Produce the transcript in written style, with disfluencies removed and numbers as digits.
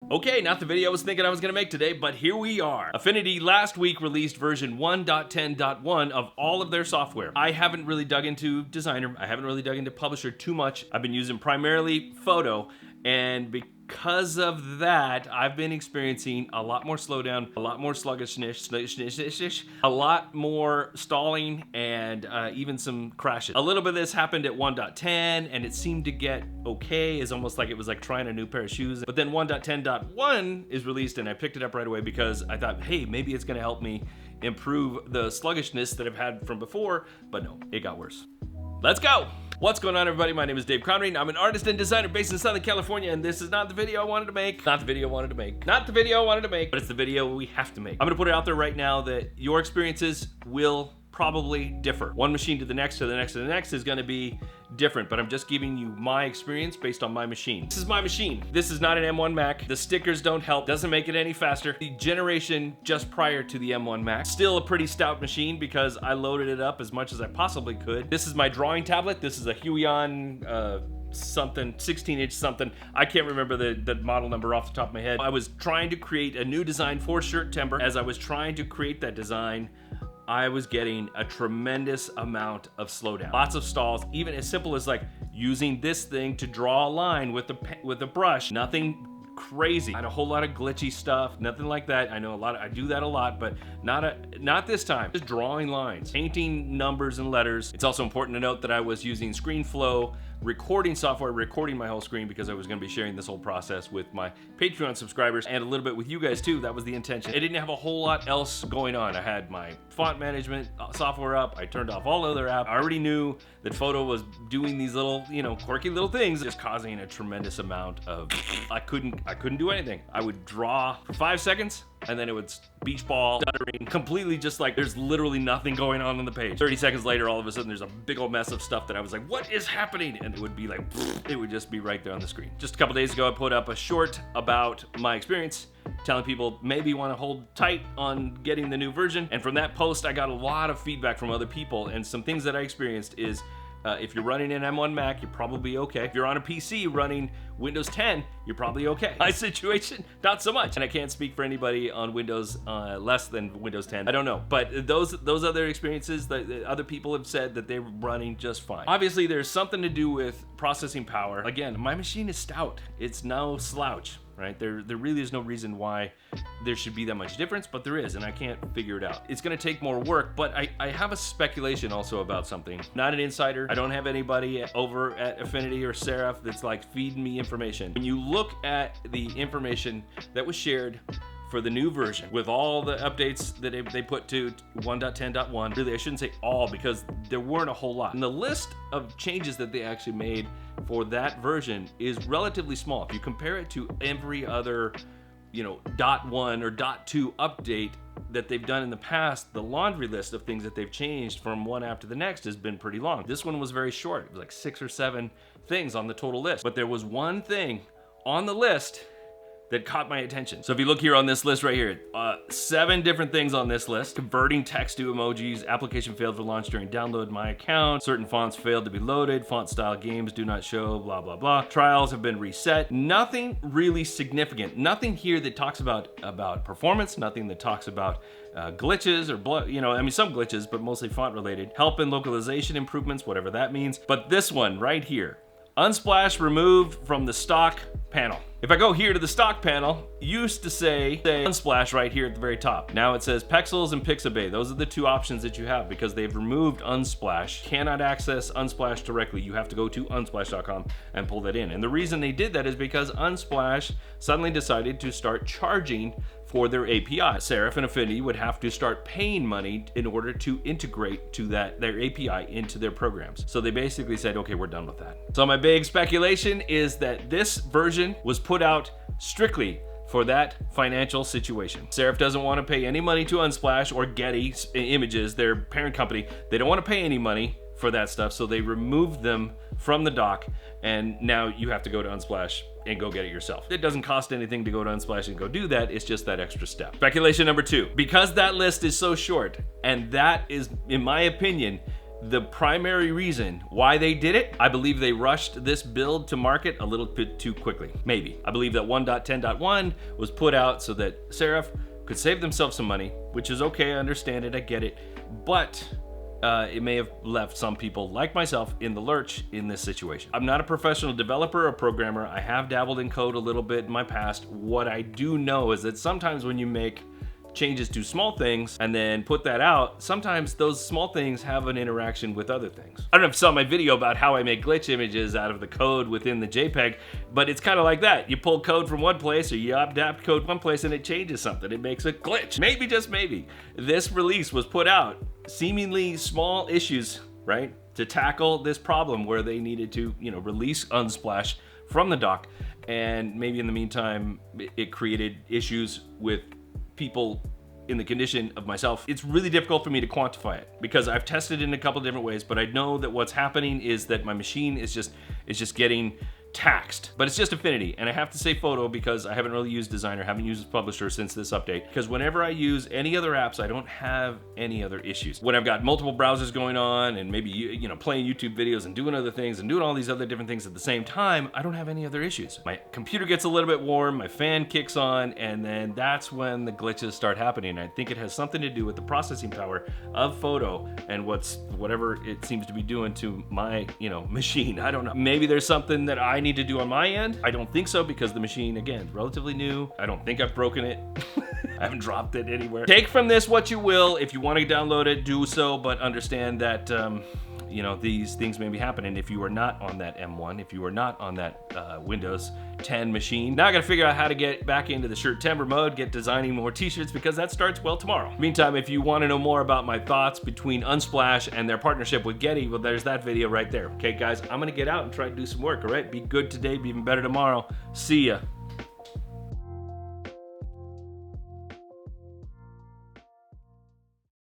Okay, not the video I was thinking I was gonna make today, but here we are. Affinity last week released version 1.10.1 of all of their software. I haven't really dug into Designer, I haven't really dug into Publisher too much. I've been using primarily Photo, and because of that, I've been experiencing a lot more slowdown, a lot more sluggishness, a lot more stalling, and even some crashes. A little bit of this happened at 1.10, and it seemed to get okay. It's almost like it was like trying a new pair of shoes. But then 1.10.1 is released, and I picked it up right away because I thought, hey, maybe it's gonna help me improve the sluggishness that I've had from before, but no, it got worse. Let's go! What's going on, everybody? My name is Dave Connery. I'm an artist and designer based in Southern California, and this is not the video I wanted to make. Not the video I wanted to make. Not the video I wanted to make, but it's the video we have to make. I'm gonna put it out there right now that your experiences will probably differ. One machine to the next, to the next, to the next is gonna be different, but I'm just giving you my experience based on my machine. This is my machine. This is not an M1 Mac. The stickers don't help. Doesn't make it any faster. The generation just prior to the M1 Mac. Still a pretty stout machine because I loaded it up as much as I possibly could. This is my drawing tablet. This is a Huion something, 16-inch something. I can't remember the model number off the top of my head. I was trying to create a new design for Shirtember. As I was trying to create that design, I was getting a tremendous amount of slowdown. Lots of stalls, even as simple as like using this thing to draw a line with a brush. Nothing crazy. Not a whole lot of glitchy stuff, nothing like that. I know I do that a lot, but not this time. Just drawing lines, painting numbers and letters. It's also important to note that I was using ScreenFlow recording software, recording my whole screen because I was gonna be sharing this whole process with my Patreon subscribers and a little bit with you guys too. That was the intention. It didn't have a whole lot else going on. I had my font management software up. I turned off all other apps. I already knew that Photo was doing these little, quirky little things, just causing a tremendous amount of, I couldn't do anything. I would draw for 5 seconds, and then it would beach ball, stuttering, completely just like there's literally nothing going on the page. 30 seconds later, all of a sudden there's a big old mess of stuff that I was like, what is happening? And it would be like, it would just be right there on the screen. Just a couple days ago, I put up a short about my experience, telling people maybe want to hold tight on getting the new version. And from that post, I got a lot of feedback from other people, and some things that I experienced is, if you're running an M1 Mac, you're probably okay. If you're on a PC running Windows 10, you're probably okay. My situation, not so much. And I can't speak for anybody on Windows less than Windows 10. I don't know. But those other experiences, that other people have said that they're running just fine. Obviously, there's something to do with processing power. Again, my machine is stout. It's no slouch. Right? There really is no reason why there should be that much difference, but there is, and I can't figure it out. It's gonna take more work, but I have a speculation also about something. Not an insider. I don't have anybody over at Affinity or Seraph that's like feeding me information. When you look at the information that was shared for the new version with all the updates that they put to 1.10.1, really I shouldn't say all because there weren't a whole lot. And the list of changes that they actually made for that version is relatively small. If you compare it to every other, .1 or .2 update that they've done in the past, the laundry list of things that they've changed from one app to the next has been pretty long. This one was very short. It was like 6 or 7 things on the total list, but there was one thing on the list that caught my attention. So if you look here on this list right here, 7 different things on this list. Converting text to emojis, application failed for launch during download my account, certain fonts failed to be loaded, font style games do not show, blah, blah, blah. Trials have been reset. Nothing really significant. Nothing here that talks about performance, nothing that talks about glitches or some glitches, but mostly font related. Help and localization improvements, whatever that means. But this one right here, Unsplash removed from the stock panel. If I go here to the stock panel, used to say Unsplash right here at the very top. Now it says Pexels and Pixabay. Those are the 2 options that you have because they've removed Unsplash. Cannot access Unsplash directly. You have to go to unsplash.com and pull that in. And the reason they did that is because Unsplash suddenly decided to start charging for their API. Seraph and Affinity would have to start paying money in order to integrate to their API into their programs. So they basically said, okay, we're done with that. So my big speculation is that this version was put out strictly for that financial situation. Seraph doesn't want to pay any money to Unsplash or Getty Images, their parent company. They don't want to pay any money for that stuff, so they removed them from the dock, and now you have to go to Unsplash and go get it yourself. It doesn't cost anything to go to Unsplash and go do that, it's just that extra step. Speculation number 2, because that list is so short, and that is, in my opinion, The primary reason why they did it, I believe they rushed this build to market a little bit too quickly. Maybe. I believe that 1.10.1 was put out so that Serif could save themselves some money, which is okay, I understand it, I get it, but it may have left some people like myself in the lurch in this situation. I'm not a professional developer or programmer. I have dabbled in code a little bit in my past. What I do know is that sometimes when you make changes to small things and then put that out, sometimes those small things have an interaction with other things. I don't know if you saw my video about how I make glitch images out of the code within the JPEG, but it's kind of like that. You pull code from one place or you adapt code one place and it changes something. It makes a glitch. Maybe, just maybe, this release was put out, seemingly small issues, right, to tackle this problem where they needed to, release Unsplash from the dock. And maybe in the meantime, it created issues with people in the condition of myself. It's really difficult for me to quantify it because I've tested it in a couple different ways, but I know that what's happening is that my machine is just getting taxed. But it's just Affinity, and I have to say Photo because I haven't really used Designer, haven't used Publisher since this update, because whenever I use any other apps, I don't have any other issues. When I've got multiple browsers going on and maybe playing YouTube videos and doing other things and doing all these other different things at the same time, I don't have any other issues. My computer gets a little bit warm, my fan kicks on, and then that's when the glitches start happening. I think it has something to do with the processing power of Photo and whatever it seems to be doing to my machine. I don't know. Maybe there's something that I need to do on my end. I don't think so because the machine, again, relatively new. I don't think I've broken it. I haven't dropped it anywhere. Take from this what you will. If you want to download it, do so, but understand that these things may be happening if you are not on that M1, if you are not on that Windows 10 machine. Now I gotta figure out how to get back into the Shirtember mode, get designing more t-shirts because that starts, well, tomorrow. Meantime, if you want to know more about my thoughts between Unsplash and their partnership with Getty, well, there's that video right there. Okay, guys, I'm gonna get out and try to do some work, all right? Be good today, be even better tomorrow. See ya.